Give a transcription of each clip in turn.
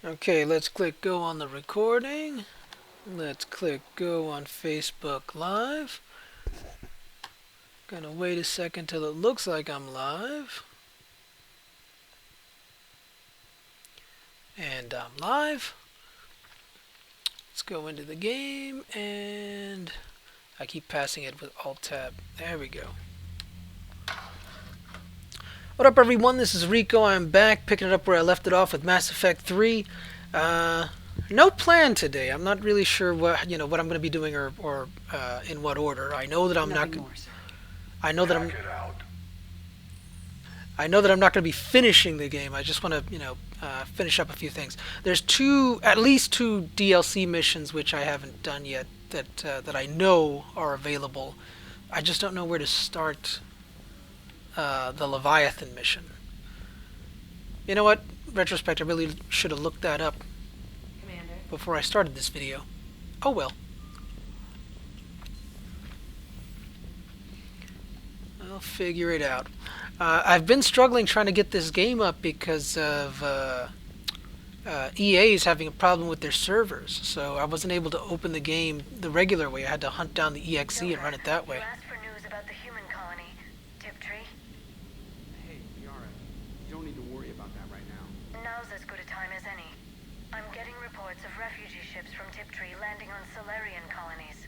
Okay, let's click go on the recording. Let's click go on Facebook Live. Gonna wait a second till it looks like I'm live. And I'm live. Let's go into the game, and I keep passing it with Alt-Tab. There we go. What up, everyone? This is Rico. I'm back, picking it up where I left it off with Mass Effect 3. No plan today. I'm not really sure what what I'm going to be doing or in what order. I know that I'm not. I know that I'm. I know that I'm not going to be finishing the game. I just want to finish up a few things. There's at least two DLC missions which I haven't done yet that I know are available. I just don't know where to start the Leviathan mission. You know what? Retrospect, I really should have looked that up before I started this video. Oh well. I'll figure it out. I've been struggling trying to get this game up because of EA is having a problem with their servers, so I wasn't able to open the game the regular way. I had to hunt down the EXE and run it that way. You asked for news about the human colony, Tiptree. Hey, Yara, you don't need to worry about that right now. Now's as good a time as any. I'm getting reports of refugee ships from Tiptree landing on Solarian colonies.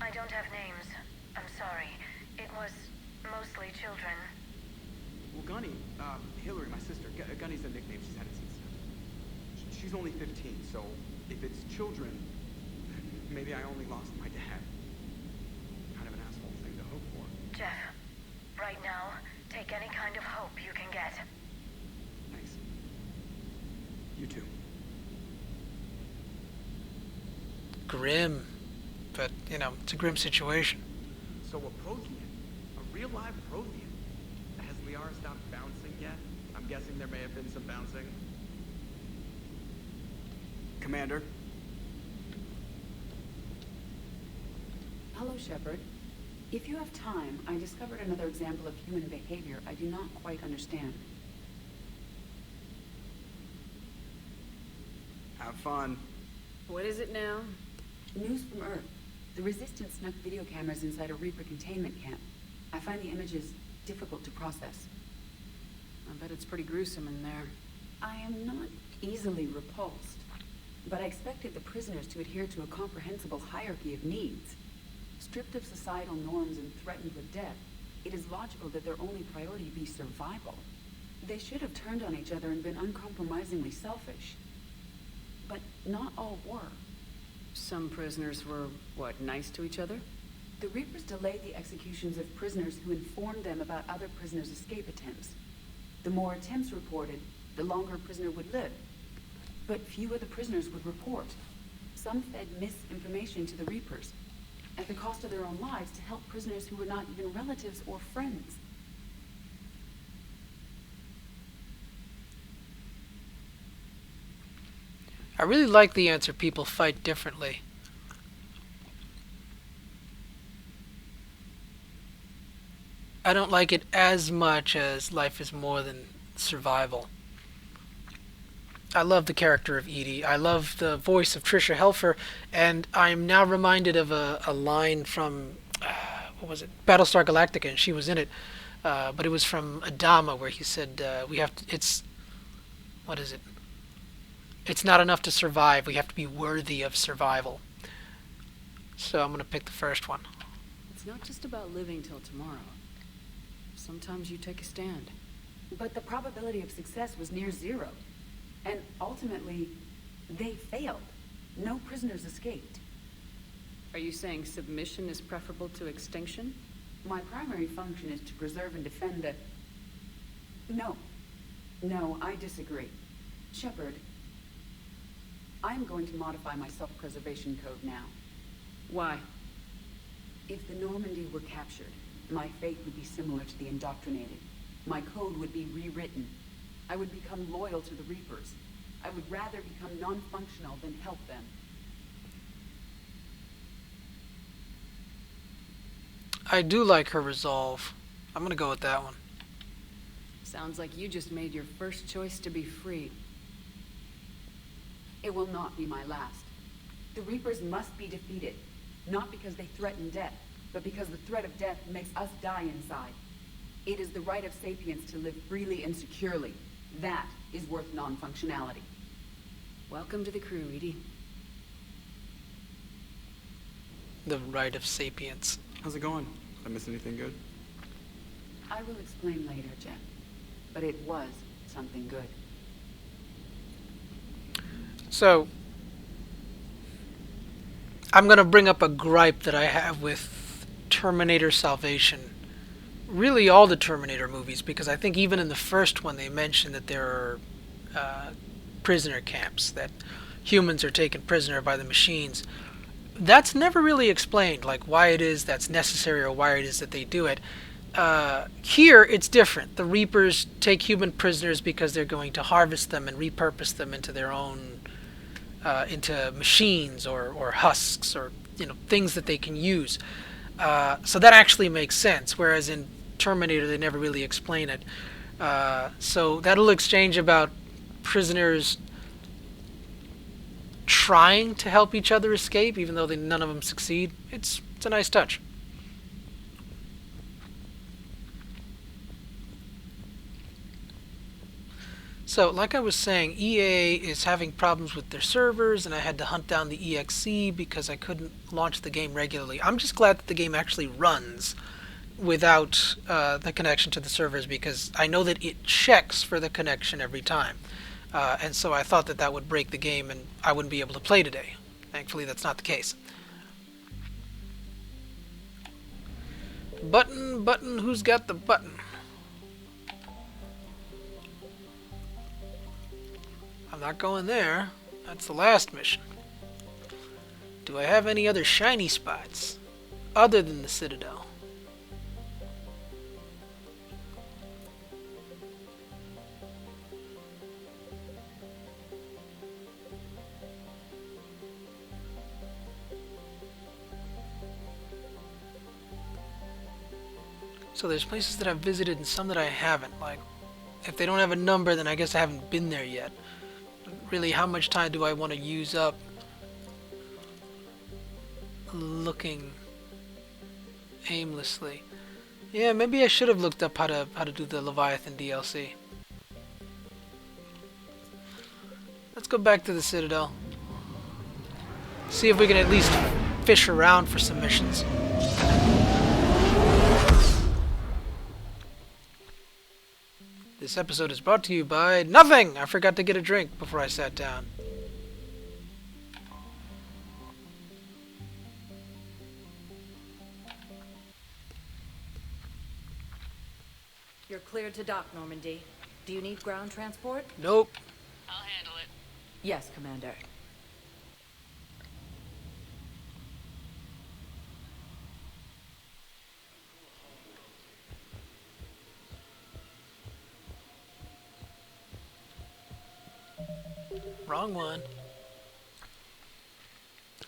I don't have names. I'm sorry. It was mostly children. Well, Gunny, Hillary, my sister, Gunny's a nickname she's had it since. She's only 15, so if it's children, maybe I only lost my dad. Kind of an asshole thing to hope for. Jeff, right now, take any kind of hope you can get. Thanks. You too. Grim, but it's a grim situation. So a Prothean, a real live Prothean. Has Liara stopped bouncing yet? I'm guessing there may have been some bouncing. Commander? Hello, Shepard. If you have time, I discovered another example of human behavior I do not quite understand. Have fun. What is it now? News from Earth. The Resistance snuck video cameras inside a Reaper containment camp. I find the images difficult to process. I bet it's pretty gruesome in there. I am not easily repulsed, but I expected the prisoners to adhere to a comprehensible hierarchy of needs. Stripped of societal norms and threatened with death, it is logical that their only priority be survival. They should have turned on each other and been uncompromisingly selfish. But not all were. Some prisoners were, what, nice to each other? The Reapers delayed the executions of prisoners who informed them about other prisoners' escape attempts. The more attempts reported, the longer a prisoner would live. But few of the prisoners would report. Some fed misinformation to the Reapers, at the cost of their own lives, to help prisoners who were not even relatives or friends. I really like the answer people fight differently. I don't like it as much as life is more than survival. I love the character of Edie. I love the voice of Trisha Helfer, and I'm now reminded of a line from what was it, Battlestar Galactica, and she was in it, but it was from Adama, where he said, "We have to. What is it? It's not enough to survive. We have to be worthy of survival." So I'm gonna pick the first one. It's not just about living till tomorrow. Sometimes you take a stand. But the probability of success was near zero. And ultimately, they failed. No prisoners escaped. Are you saying submission is preferable to extinction? My primary function is to preserve and defend the... No. No, I disagree. Shepard, I'm going to modify my self-preservation code now. Why? If the Normandy were captured, my fate would be similar to the indoctrinated. My code would be rewritten. I would become loyal to the Reapers. I would rather become non-functional than help them. I do like her resolve. I'm gonna go with that one. Sounds like you just made your first choice to be free. It will not be my last. The Reapers must be defeated, not because they threaten death, but because the threat of death makes us die inside. It is the right of sapiens to live freely and securely. That is worth non-functionality. Welcome to the crew, Edie. The right of sapience. How's it going? Did I miss anything good? I will explain later, Jeff. But it was something good. So, I'm going to bring up a gripe that I have with Terminator Salvation. Really all the Terminator movies, because I think even in the first one they mentioned that there are prisoner camps, that humans are taken prisoner by the machines. That's never really explained, like why it is that's necessary or why it is that they do it. Here, it's different. The Reapers take human prisoners because they're going to harvest them and repurpose them into their own, into machines or husks or things that they can use. So that actually makes sense. Whereas in Terminator, they never really explain it. So that little exchange about prisoners trying to help each other escape, even though none of them succeed, it's a nice touch. So, like I was saying, EA is having problems with their servers, and I had to hunt down the EXE because I couldn't launch the game regularly. I'm just glad that the game actually runs without the connection to the servers, because I know that it checks for the connection every time. And so I thought that that would break the game and I wouldn't be able to play today. Thankfully, that's not the case. Button, who's got the button? I'm not going there. That's the last mission. Do I have any other shiny spots other than the Citadel? So there's places that I've visited and some that I haven't. Like, if they don't have a number, then I guess I haven't been there yet. Really, how much time do I want to use up looking aimlessly? Yeah, maybe I should have looked up how to do the Leviathan DLC. Let's go back to the Citadel. See if we can at least fish around for some missions. This episode is brought to you by nothing! I forgot to get a drink before I sat down. You're cleared to dock, Normandy. Do you need ground transport? Nope. I'll handle it. Yes, Commander. Wrong one.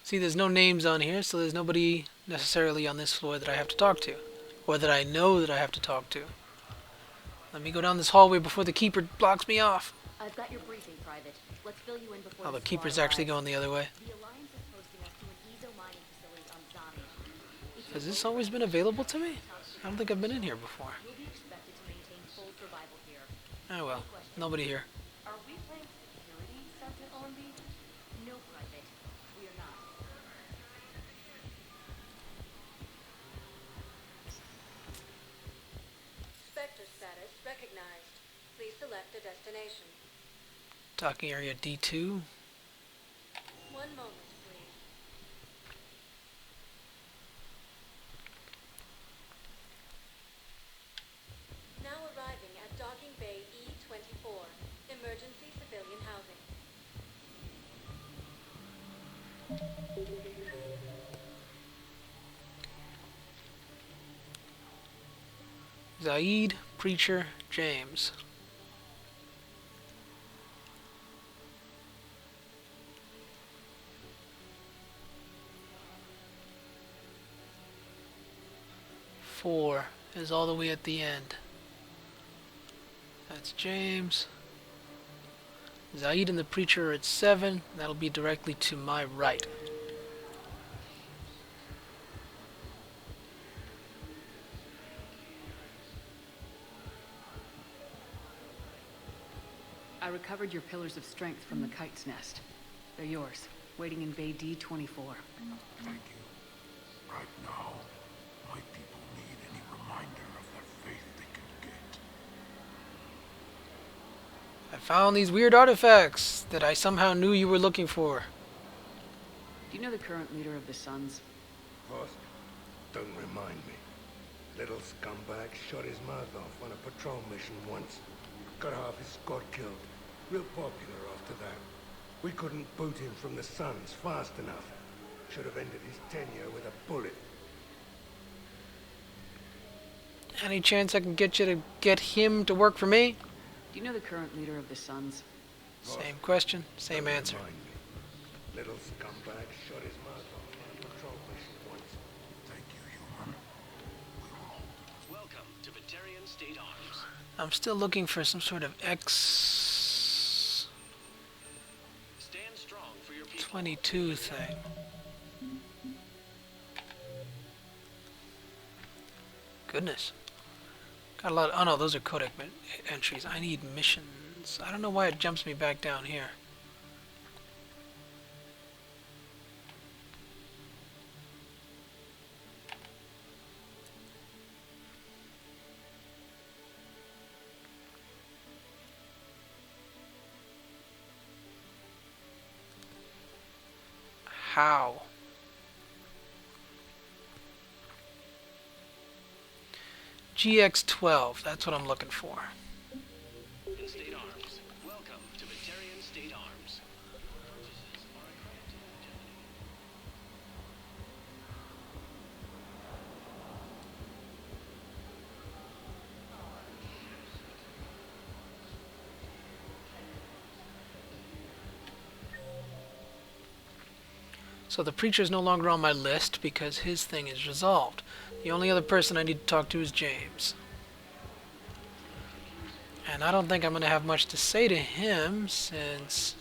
See, there's no names on here, so there's nobody necessarily on this floor that I have to talk to. Or that I know that I have to talk to. Let me go down this hallway before the Keeper blocks me off. I've got your briefing, Private. Let's fill you in before Oh, the squad Keeper's actually arrives. going the other way. The Alliance is posting us to an ezo mining facility on Zami. Has this always been available to me? I don't think I've been in here before. You'll be expected to maintain full survival here. Oh well, nobody here. Are we playing security, Sergeant Ormby? No, Private. We are not. Spectre status recognized. Please select a destination. Docking area D2. 1 moment, please. Now arriving at Docking Bay E24. Emergency civilian housing. Zaid, Preacher, James. Four is all the way at the end. That's James. Zaid and the preacher are at 7. That'll be directly to my right. I recovered your pillars of strength from the kite's nest. They're yours, waiting in Bay D-24. Thank you. Right now, my people need any reminder of their faith they can get. I found these weird artifacts that I somehow knew you were looking for. Do you know the current leader of the Suns? What? Don't remind me. Little scumbag shot his mouth off on a patrol mission once. Got half his squad killed. Real popular after that. We couldn't boot him from the Suns fast enough. Should have ended his tenure with a bullet. Any chance I can get you to get him to work for me? Do you know the current leader of the Suns? Same question, same Don't answer. remind me. Little scumbag shot his mouth off on a patrol mission once. Thank you, human. We will. Welcome to Batarian State Arms. I'm still looking for some sort of X22 Stand strong for your people. thing. Goodness. Got a lot of, oh no, those are codec entries. I need missions. I don't know why it jumps me back down here. How? GX12, that's what I'm looking for. In State Arms. Welcome to Batarian State Arms. Purchases are accredited to Germany. So the preacher is no longer on my list because his thing is resolved. The only other person I need to talk to is James. And I don't think I'm going to have much to say to him since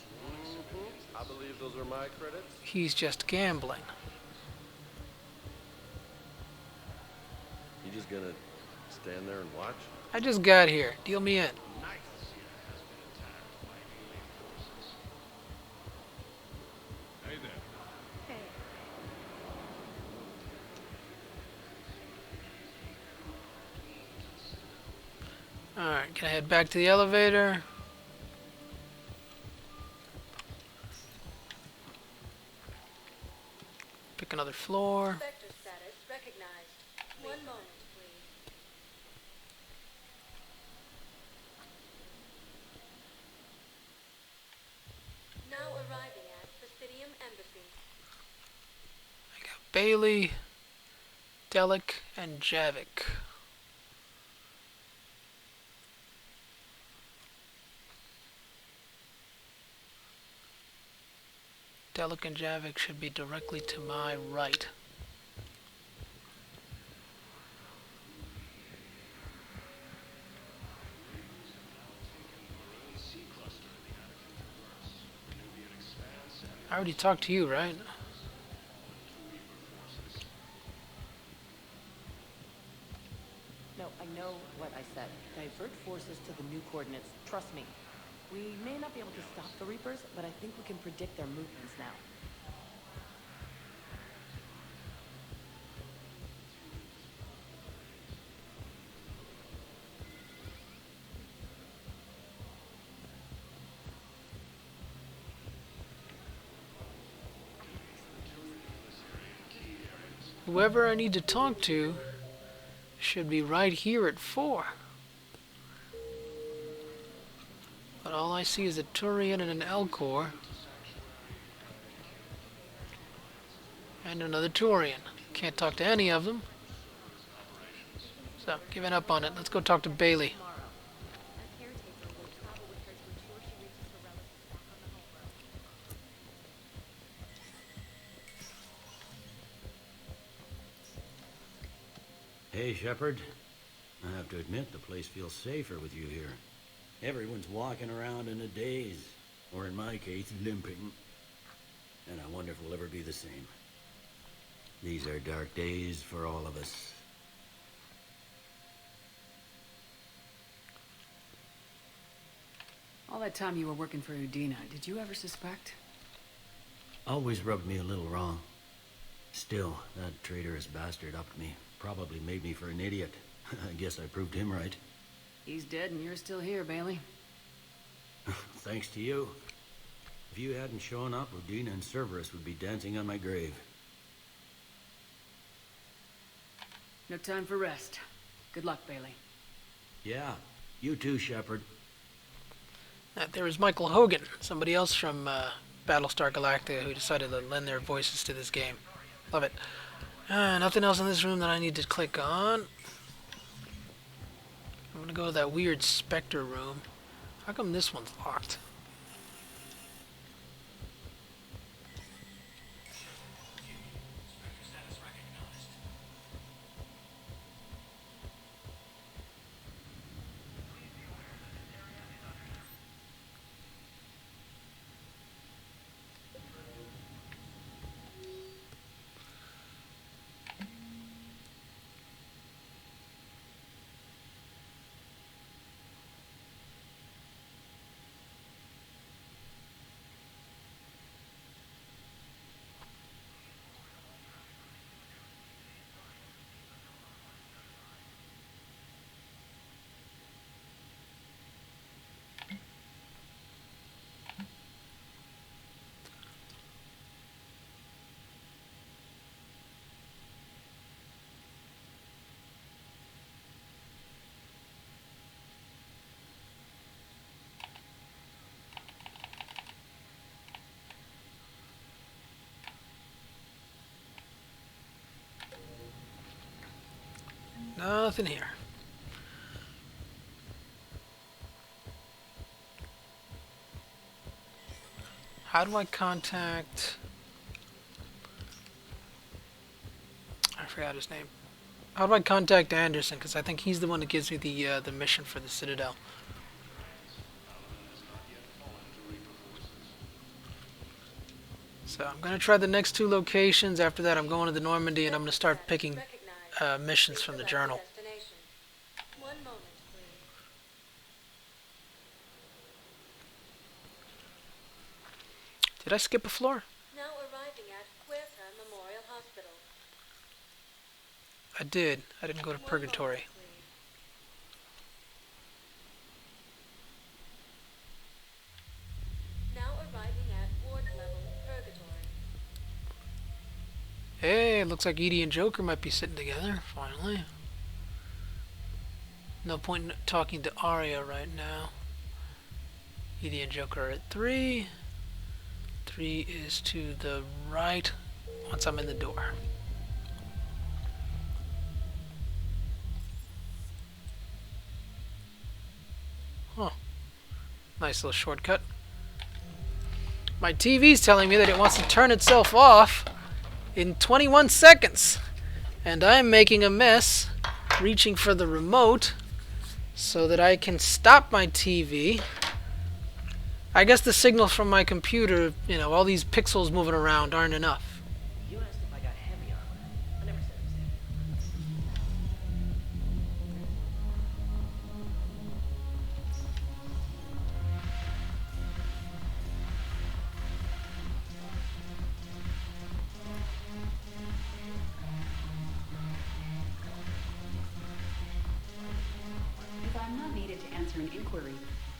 I believe those are my credits. he's just gambling. You just gonna stand there and watch? I just got here. Deal me in. Hey there. Alright, can I head back to the elevator? Pick another floor. Vector status recognized. One moment, please. Now arriving at Presidium Embassy. I got Bailey, Delic, and Javik. Delic and Javik should be directly to my right. I already talked to you, right? No, I know what I said. Divert forces to the new coordinates. Trust me. We may not be able to stop the Reapers, but I think we can predict their movements now. Whoever I need to talk to should be right here at 4. But all I see is a Turian and an Elcor. And another Turian. Can't talk to any of them. So, giving up on it. Let's go talk to Bailey. Tomorrow. A caretaker will travel with her to ensure she reaches her relatives back on the homeworld. Hey, Shepard. I have to admit, the place feels safer with you here. Everyone's walking around in a daze. Or in my case, limping. And I wonder if we'll ever be the same. These are dark days for all of us. All that time you were working for Udina, did you ever suspect? Always rubbed me a little wrong. Still, that traitorous bastard upped me. Probably made me for an idiot. I guess I proved him right. He's dead and you're still here, Bailey. Thanks to you. If you hadn't shown up, Udina and Cerberus would be dancing on my grave. No time for rest. Good luck, Bailey. Yeah, you too, Shepard. There was Michael Hogan, somebody else from Battlestar Galactica who decided to lend their voices to this game. Love it. Nothing else in this room that I need to click on. I'm gonna go to that weird Spectre room. How come this one's locked? Nothing here. How do I contact... I forgot his name. How do I contact Anderson? Because I think he's the one that gives me the mission for the Citadel. So I'm going to try the next two locations. After that, I'm going to the Normandy, and I'm going to start picking missions from the journal. One moment, please. Did I skip a floor? Now arriving at Huerta Memorial Hospital. I did. I didn't go to Purgatory. Now arriving at ward level Purgatory. Hey, looks like Edie and Joker might be sitting together, finally. No point in talking to Arya right now. Edie and Joker are at 3. 3 is to the right once I'm in the door. Huh. Nice little shortcut. My TV's telling me that it wants to turn itself off in 21 seconds. And I'm making a mess reaching for the remote so that I can stop my TV. I guess the signal from my computer, you know, all these pixels moving around aren't enough. You asked if I got heavy armor. I never said it was heavy. If I'm not needed to answer an inquiry,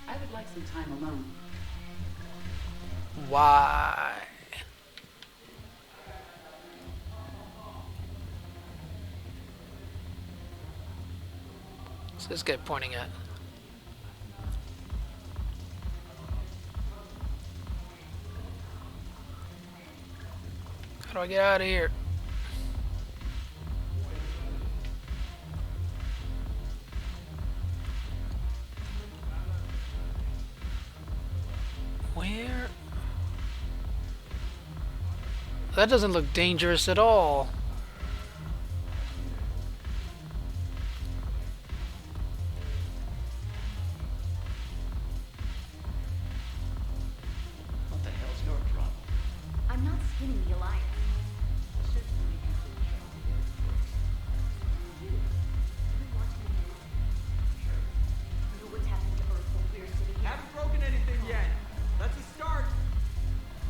I would like some time alone. Why? What's this guy pointing at? How do I get out of here? Where? That doesn't look dangerous at all.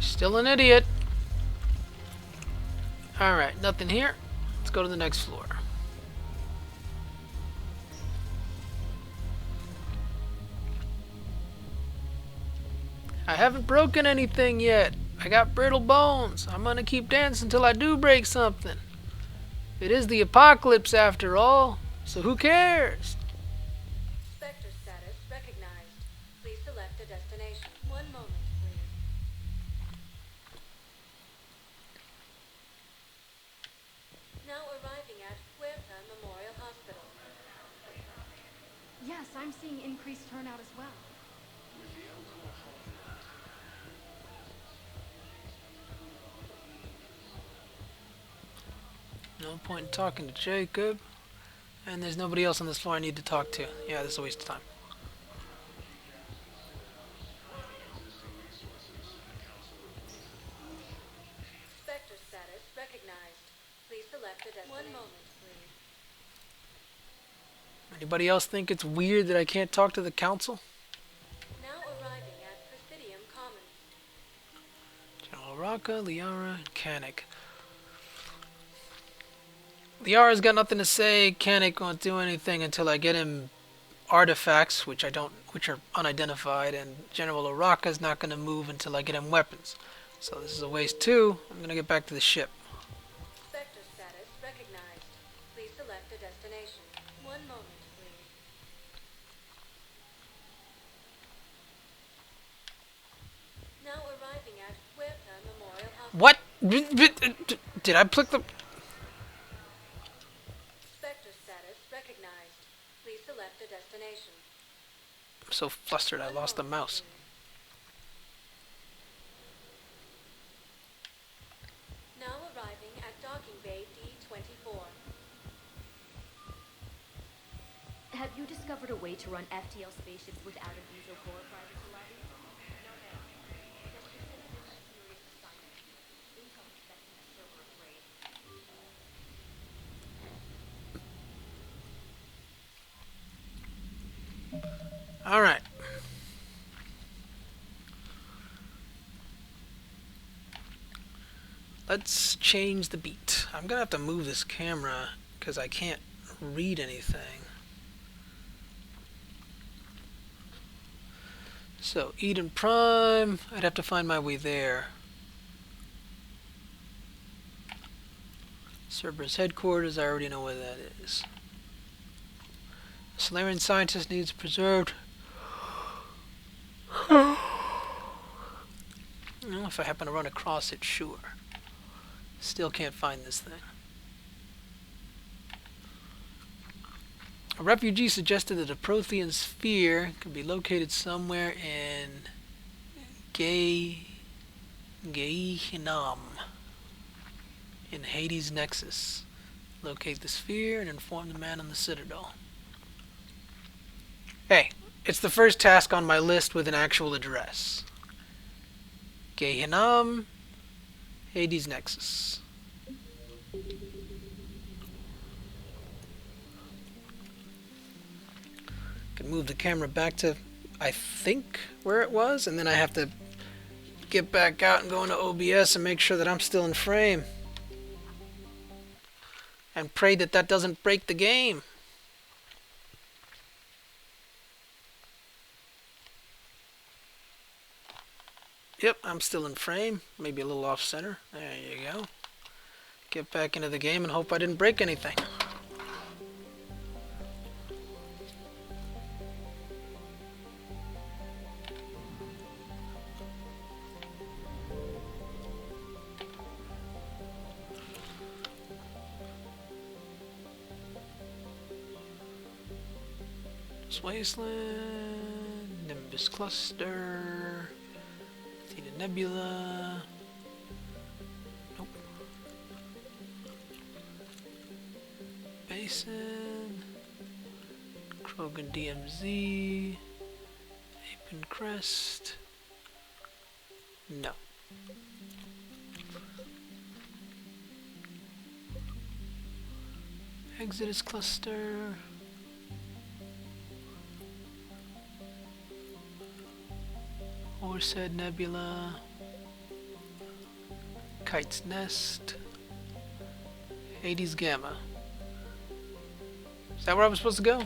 Still an idiot. Alright, nothing here. Let's go to the next floor. I haven't broken anything yet. I got brittle bones. I'm gonna keep dancing until I do break something. It is the apocalypse after all, so who cares? Spectre status recognized. Please select a destination. One moment, please. Now arriving at Huerta Memorial Hospital. Yes, I'm seeing increased turnout as well. No point in talking to Jacob. And there's nobody else on this floor I need to talk to. Yeah, this is a waste of time. Spectre status recognized. Please select a destination. One moment, please. Anybody else think it's weird that I can't talk to the council? Now arriving at Presidium Commons. General Rocca, Liara, and Kanik. Liara's got nothing to say. Kanik won't do anything until I get him artifacts, which are unidentified, and General Oraka's not going to move until I get him weapons. So this is a waste too. I'm going to get back to the ship. Spectre status recognized. Please select a destination. One moment, please. Now arriving at Huerta Memorial Hospital. What? Did I click the... Spectre status recognized. Please select a destination. I'm so flustered I lost the mouse. Now arriving at Docking Bay D-24. Have you discovered a way to run FTL spaceships without a diesel core prior to landing? No, ma'am. This facility is a serious assignment. Intel expecting a server upgrade. Alright. Let's change the beat. I'm gonna have to move this camera because I can't read anything. So, Eden Prime, I'd have to find my way there. Cerberus headquarters, I already know where that is. Solarian scientist needs preserved. Well, if I happen to run across it, sure. Still can't find this thing. A refugee suggested that a Prothean sphere could be located somewhere in Gehinnom in Hades' Nexus. Locate the sphere and inform the man on the Citadel. Hey, it's the first task on my list with an actual address. Gehinnom, Hades' Nexus. Can move the camera back to, I think, where it was, and then I have to get back out and go into OBS and make sure that I'm still in frame. And pray that that doesn't break the game. Yep, I'm still in frame. Maybe a little off center. There you go. Get back into the game and hope I didn't break anything. Wasteland, Nimbus Cluster, Athena Nebula. Nope. Basin, Krogan DMZ, Apen Crest. No. Exodus Cluster. Horsehead Nebula. Kite's Nest. Hades Gamma. Is that where I was supposed to go?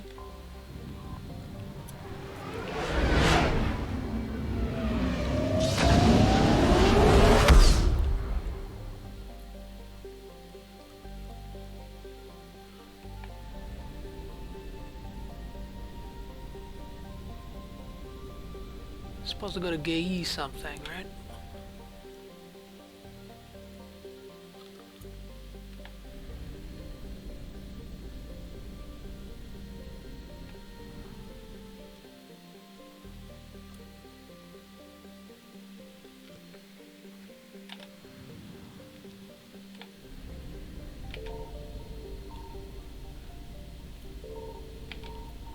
Supposed to go to Gay something, right?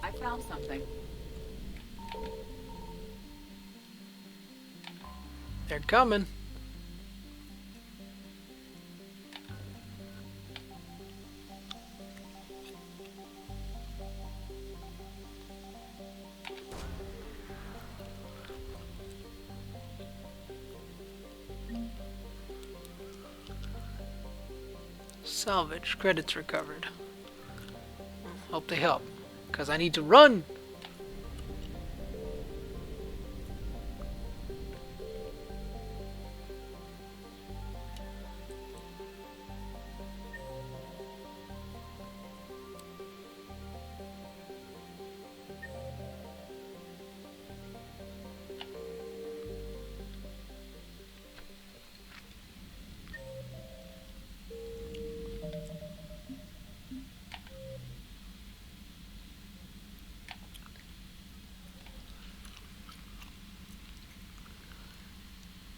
I found something. They're coming. Salvage. Credits recovered. Hope they help. Because I need to run!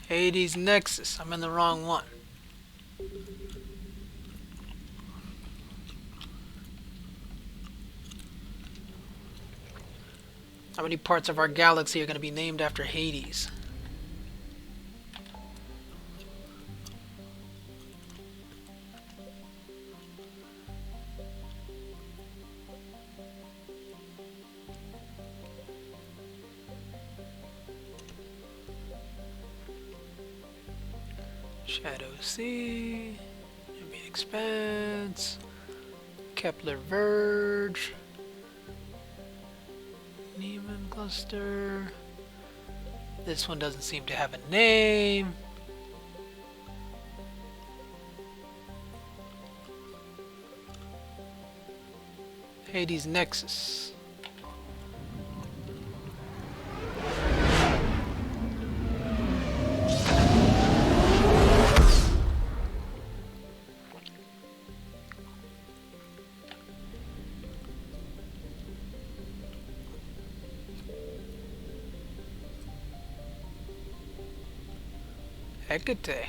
Hades Nexus. I'm in the wrong one. How many parts of our galaxy are going to be named after Hades? Shadow Sea, Ambient Expanse, Kepler Verge, Neiman Cluster. This one doesn't seem to have a name. Hades Nexus. Hecate.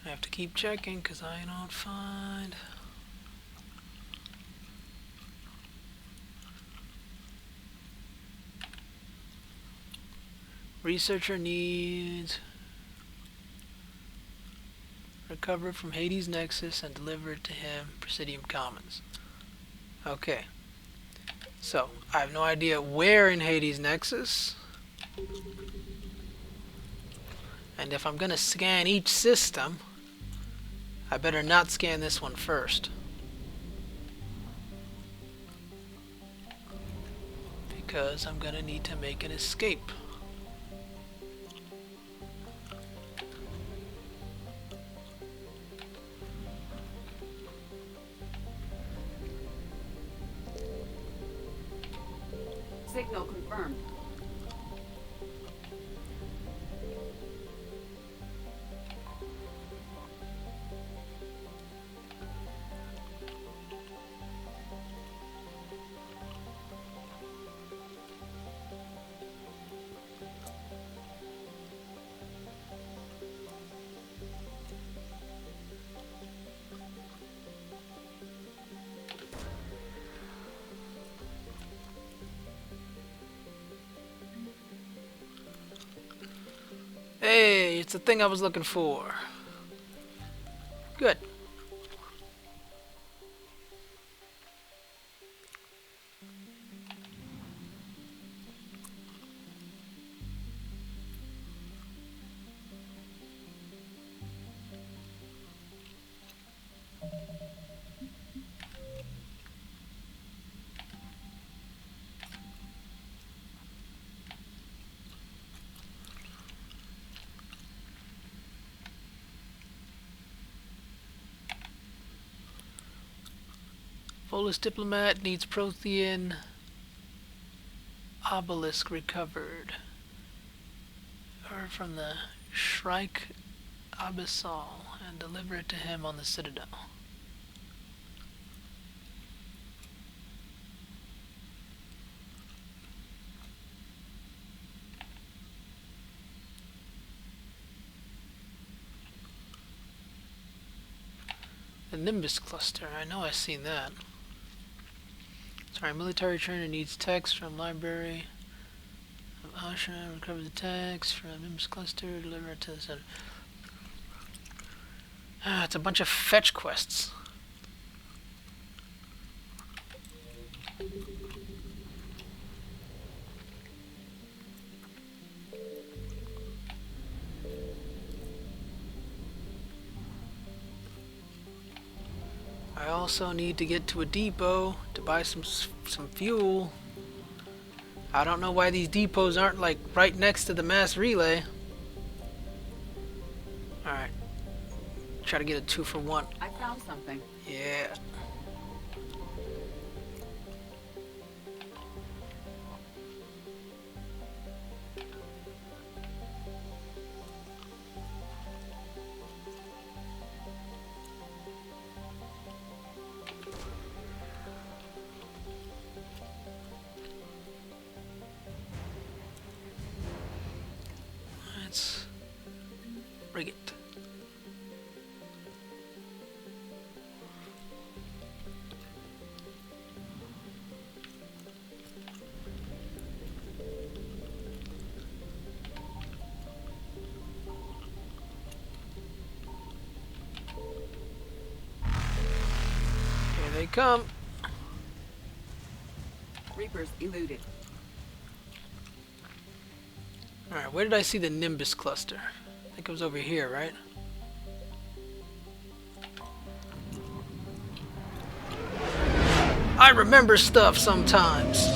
I have to keep checking because I don't find... Researcher needs... Recover it from Hades Nexus and deliver it to him, Presidium Commons. Okay. So, I have no idea where in Hades Nexus. And if I'm going to scan each system, I better not scan this one first. Because I'm going to need to make an escape. Signal confirmed. Hey, it's the thing I was looking for. Good. Volus diplomat needs Prothean obelisk recovered. Or from the Shrike Abyssal and deliver it to him on the Citadel. The Nimbus cluster, I know I've seen that. Sorry, military trainer needs text from library. Ocean, recover the text from Nimbus cluster, deliver it to the center. It's a bunch of fetch quests. I also need to get to a depot to buy some fuel. I don't know why these depots aren't like right next to the mass relay. Alright. Try to get a 2-for-1. I found something. Yeah. Let's rig it. Here they come. Reapers eluded. Alright, where did I see the Nimbus cluster? I think it was over here, right? I remember stuff sometimes.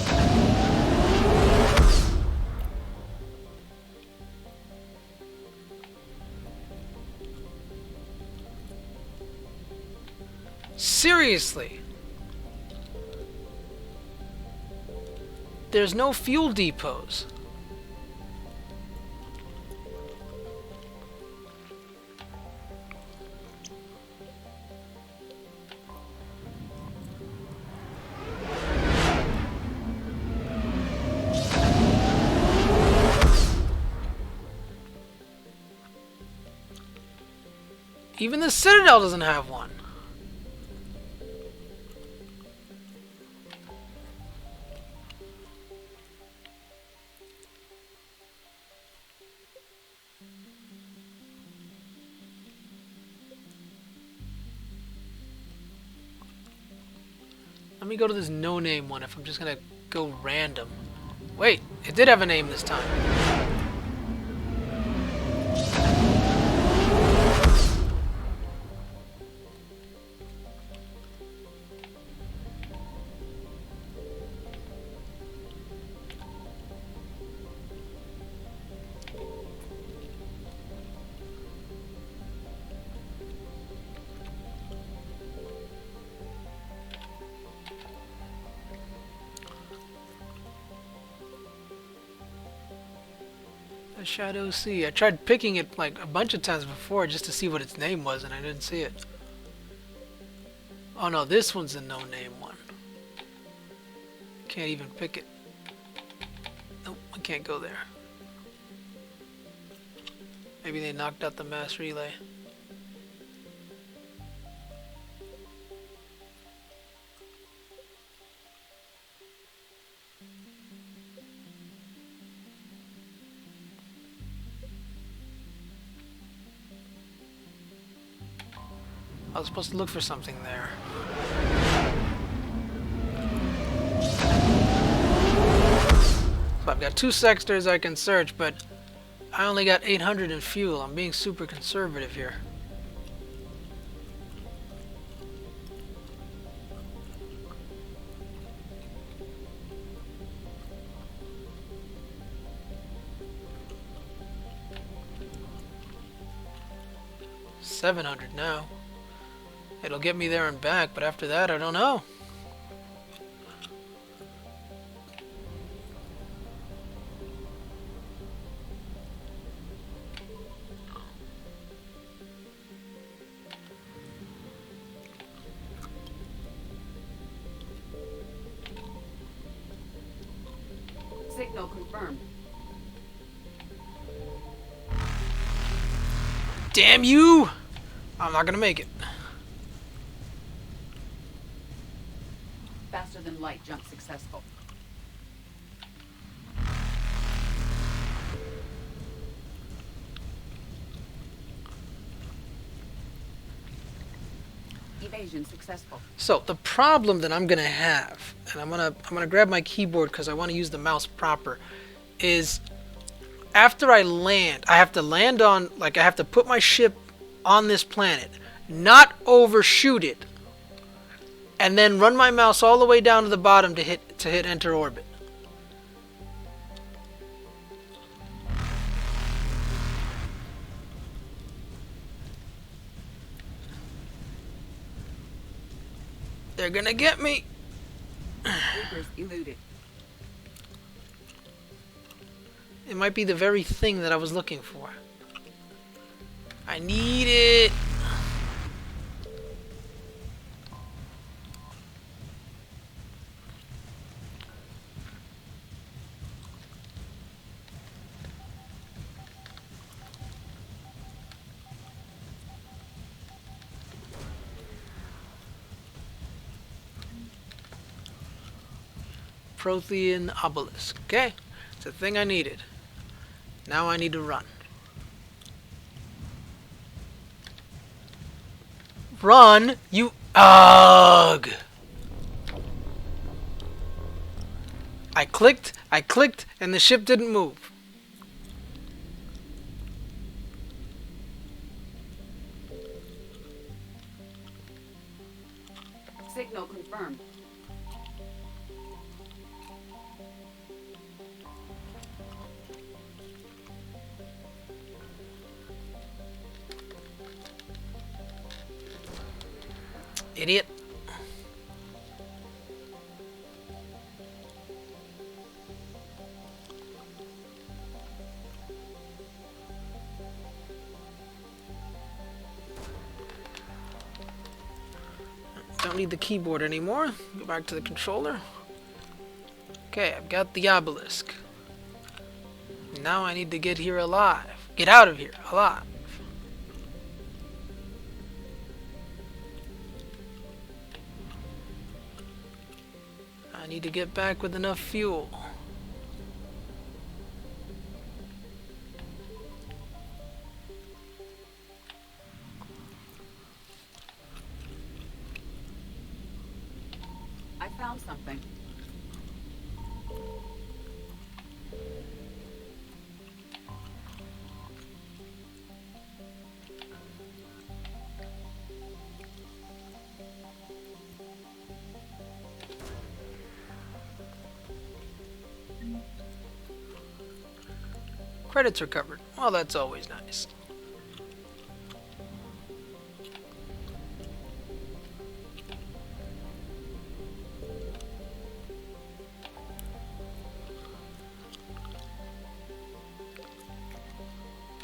Seriously. There's no fuel depots. Even the Citadel doesn't have one. Let me go to this no-name one if I'm just gonna go random. Wait, it did have a name this time. Shadow Sea. I tried picking it like a bunch of times before just to see what its name was and I didn't see it. Oh no, this one's a no-name one. Can't even pick it. Nope, I can't go there. Maybe they knocked out the mass relay. I was supposed to look for something there. So I've got 2 sectors I can search, but I only got 800 in fuel. I'm being super conservative here. $700 now. It'll get me there and back, but after that, I don't know. Signal confirmed. Damn you! I'm not gonna make it. Faster than light jump successful. Evasion successful. So the problem that I'm gonna have, and I'm gonna grab my keyboard because I want to use the mouse proper, is after I land, I have to land on, like, I have to put my ship on this planet, not overshoot it, and then run my mouse all the way down to the bottom to hit enter orbit. They're gonna get me. Reapers eluded. It might be the very thing that I was looking for. I need it. Prothean obelisk. Okay, it's the thing I needed. Now I need to run. Run, you ugh! I clicked, and the ship didn't move. Signal confirmed. Idiot. Don't need the keyboard anymore. Go back to the controller. Okay, I've got the obelisk. Now I need to get here alive. Get out of here alive. I need to get back with enough fuel. I found something. Credits are covered. Well, that's always nice.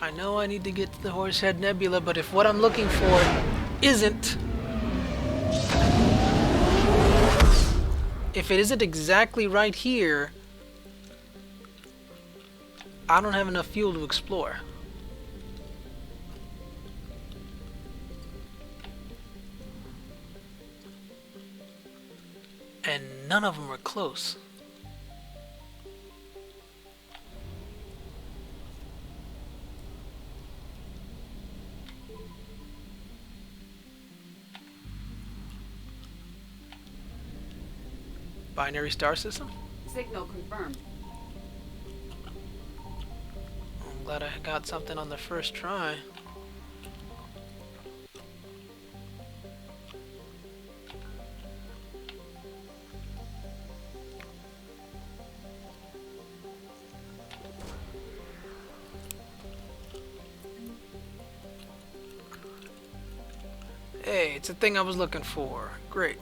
I know I need to get to the Horsehead Nebula, but if what I'm looking for isn't... If it isn't exactly right here, I don't have enough fuel to explore. And none of them are close. Binary star system? Signal confirmed. I'm glad I got something on the first try. Hey, it's a thing I was looking for. Great.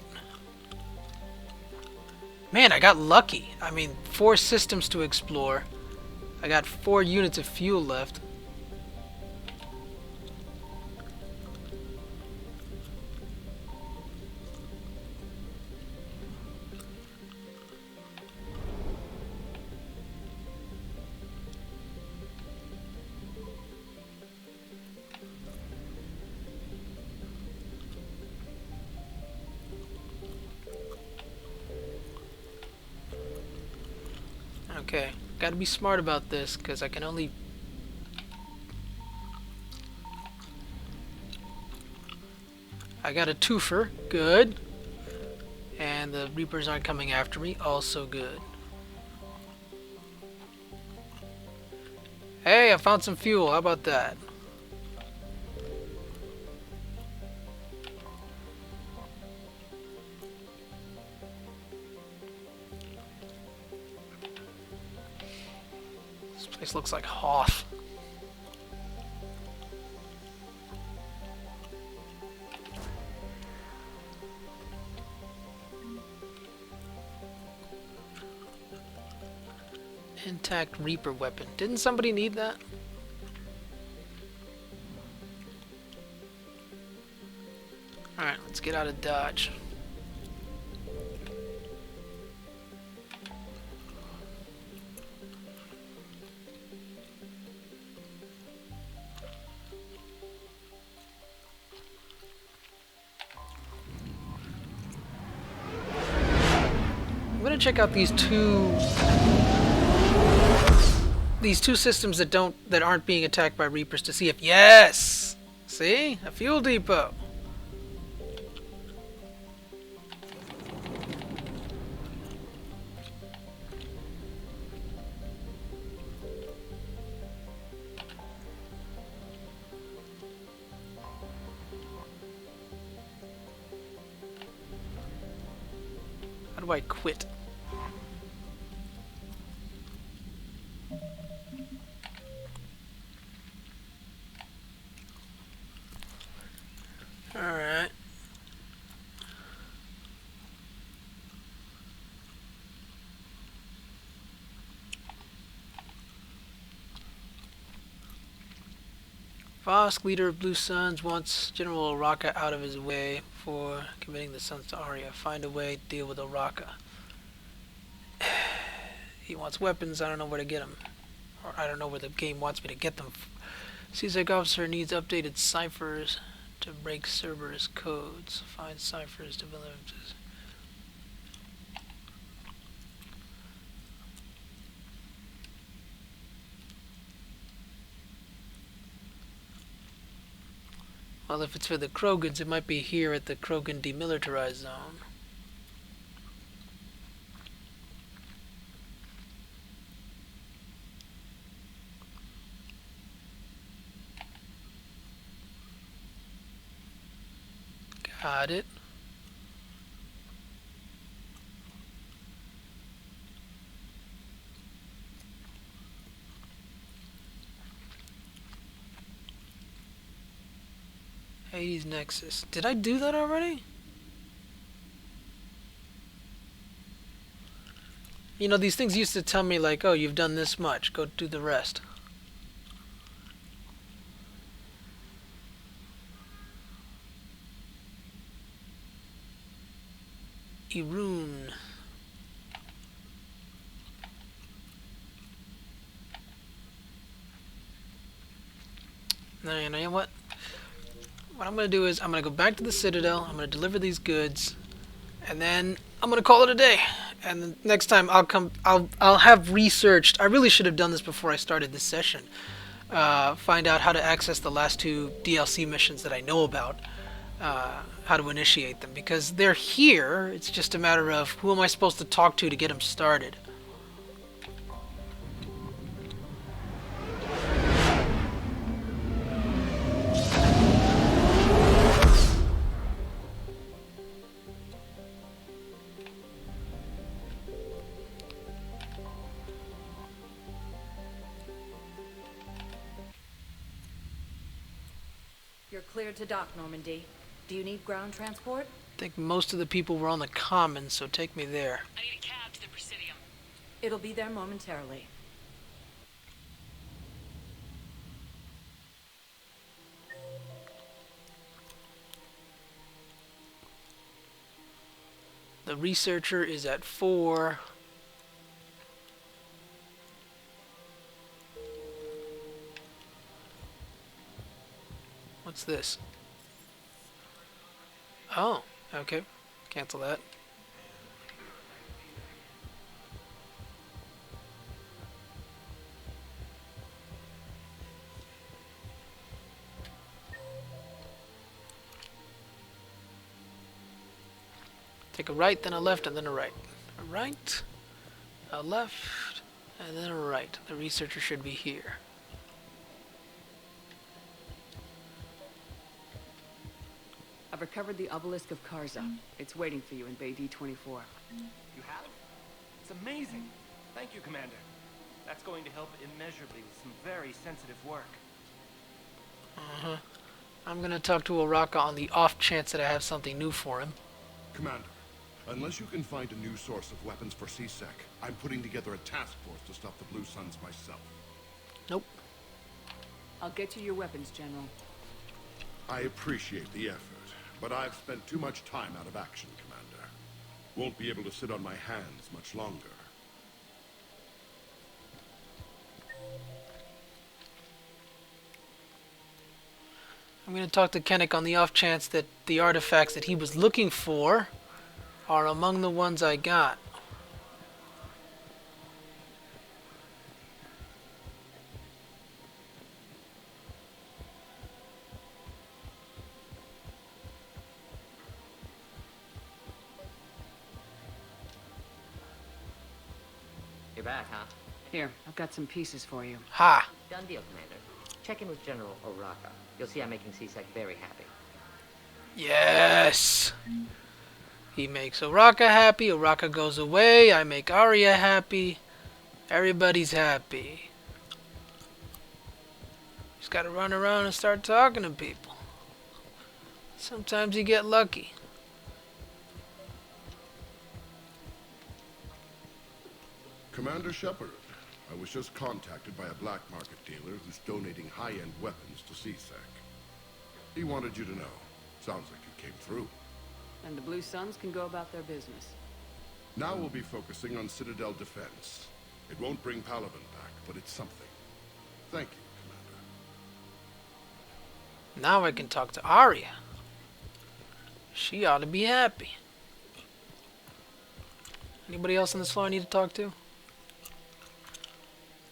Man, I got lucky. I mean, 4 systems to explore. I got 4 units of fuel left. Okay, gotta be smart about this, because I can only... I got a twofer, good. And the Reapers aren't coming after me, also good. Hey, I found some fuel, how about that? This place looks like Hoth. Intact Reaper weapon. Didn't somebody need that? Alright, let's get out of Dodge. I'm gonna check out these two systems that aren't being attacked by Reapers to see if... Yes! See? A fuel depot. How do I quit? Alright. Vosk, leader of Blue Suns, wants General Oraka out of his way for committing the Suns to Arya. Find a way to deal with Oraka. He wants weapons, I don't know where to get them. Or I don't know where the game wants me to get them. CSEC officer needs updated ciphers to break Cerberus codes. Find ciphers, develop... Well, if it's for the Krogans, it might be here at the Krogan Demilitarized Zone. Got it. Hades Nexus. Did I do that already? You know, these things used to tell me like, oh, you've done this much, go do the rest. Irun. Now, you know what? What I'm going to do is I'm going to go back to the Citadel, I'm going to deliver these goods, and then I'm going to call it a day. And the next time I'll have researched. I really should have done this before I started this session. Find out how to access the last two DLC missions that I know about. How to initiate them, because they're here. It's just a matter of who am I supposed to talk to get them started. You're cleared to dock, Normandy. Do you need ground transport? I think most of the people were on the Commons, so take me there. I need a cab to the Presidium. It'll be there momentarily. The researcher is at 4. What's this? Oh, okay. Cancel that. Take a right, then a left, and then a right. A right, a left, and then a right. The researcher should be here. I've recovered the obelisk of Karza. It's waiting for you in Bay D-24. You have? It's amazing. Thank you, Commander. That's going to help immeasurably with some very sensitive work. I'm gonna talk to Oraka on the off chance that I have something new for him. Commander, unless you can find a new source of weapons for CSEC, I'm putting together a task force to stop the Blue Suns myself. Nope. I'll get you your weapons, General. I appreciate the effort, but I've spent too much time out of action, Commander. Won't be able to sit on my hands much longer. I'm going to talk to Kennick on the off chance that the artifacts that he was looking for are among the ones I got. You're back, huh? Here, I've got some pieces for you. Ha! Done deal, Commander. Check in with General Oraka. You'll see I'm making CSEC very happy. Yes! He makes Oraka happy, Oraka goes away, I make Arya happy. Everybody's happy. Just gotta run around and start talking to people. Sometimes you get lucky. Commander Shepard, I was just contacted by a black market dealer who's donating high-end weapons to CSEC. He wanted you to know. Sounds like you came through. And the Blue Suns can go about their business. Now we'll be focusing on Citadel defense. It won't bring Palaven back, but it's something. Thank you, Commander. Now I can talk to Arya. She ought to be happy. Anybody else on this floor I need to talk to?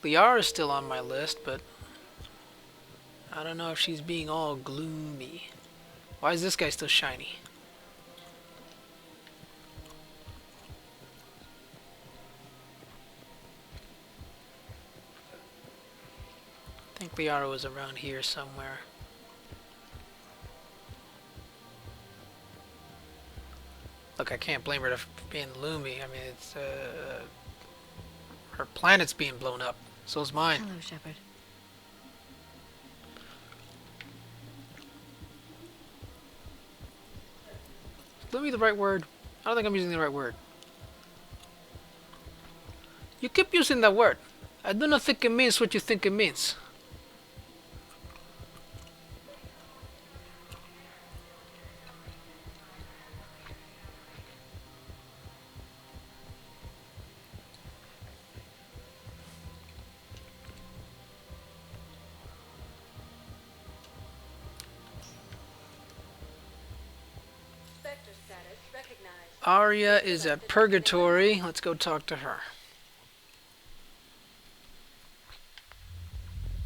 Liara's still on my list, but I don't know if she's being all gloomy. Why is this guy still shiny? I think Liara was around here somewhere. Look, I can't blame her for being gloomy. I mean, it's her planet's being blown up. So's mine. Hello, Shepard. Is gloomy the right word? I don't think I'm using the right word. You keep using that word. I do not think it means what you think it means. Arya is at Purgatory. Let's go talk to her.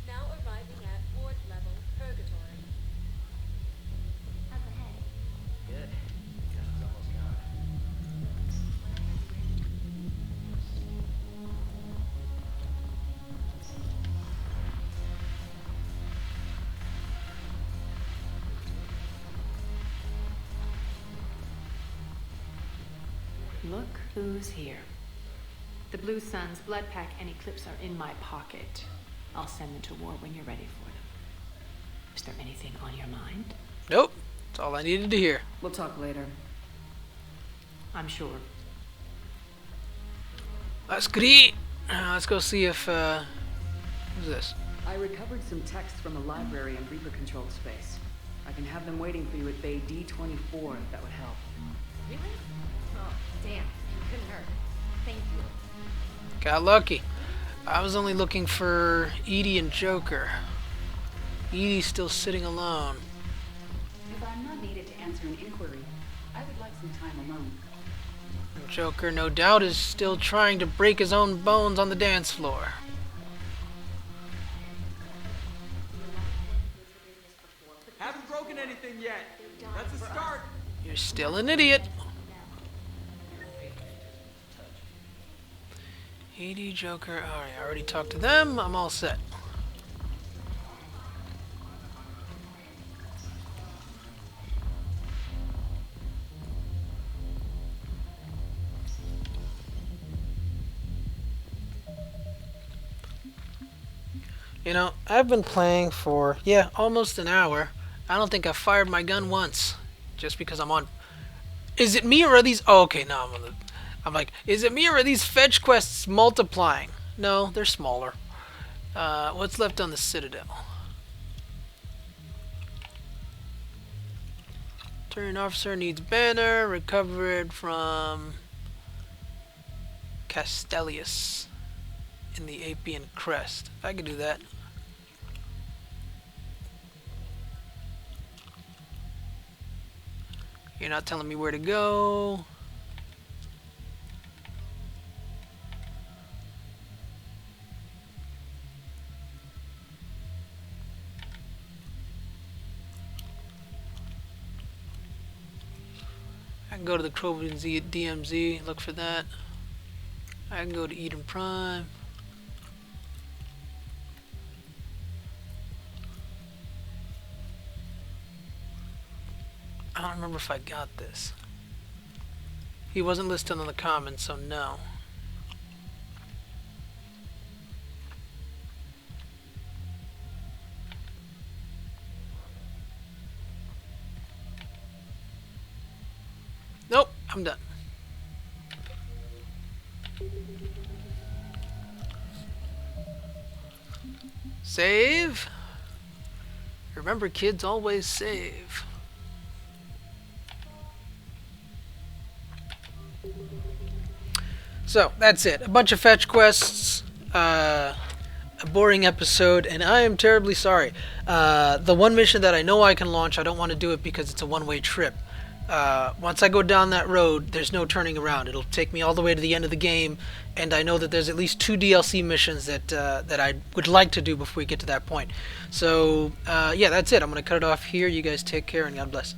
Now arriving at ward level Purgatory. How's the head? Good. Guess it's almost gone. Look who's here. The Blue Suns, Blood Pack, and Eclipse are in my pocket. I'll send them to war when you're ready for them. Is there anything on your mind? Nope. That's all I needed to hear. We'll talk later. I'm sure. That's great. Let's go see if, who's this? I recovered some texts from the library and Reaper control space. I can have them waiting for you at Bay D-24 if that would help. Really? Oh, damn. Couldn't hurt. Thank you. Got lucky. I was only looking for Edie and Joker. Edie's still sitting alone. If I'm not needed to answer an inquiry, I would like some time alone. And Joker, no doubt, is still trying to break his own bones on the dance floor. Haven't broken anything yet. That's a start. You're still an idiot. ED, Joker. Alright, I already talked to them. I'm all set. You know, I've been playing for, yeah, almost an hour. I don't think I've fired my gun once. Just because I'm on... Is it me or are these... Oh, okay, no, I'm like, is it me or are these fetch quests multiplying? No, they're smaller. What's left on the Citadel? Turn officer needs banner. Recover it from Castellius in the Apian Crest. I could do that. You're not telling me where to go. I can go to the Krogan DMZ, look for that. I can go to Eden Prime. I don't remember if I got this. He wasn't listed on the comments, so no. Nope, I'm done. Save. Remember, kids, always save. So, that's it. A bunch of fetch quests. A boring episode, and I am terribly sorry. The one mission that I know I can launch, I don't want to do it because it's a one-way trip. Once I go down that road, there's no turning around. It'll take me all the way to the end of the game, and I know that there's at least 2 DLC missions that I would like to do before we get to that point. So, yeah, that's it. I'm going to cut it off here. You guys take care, and God bless.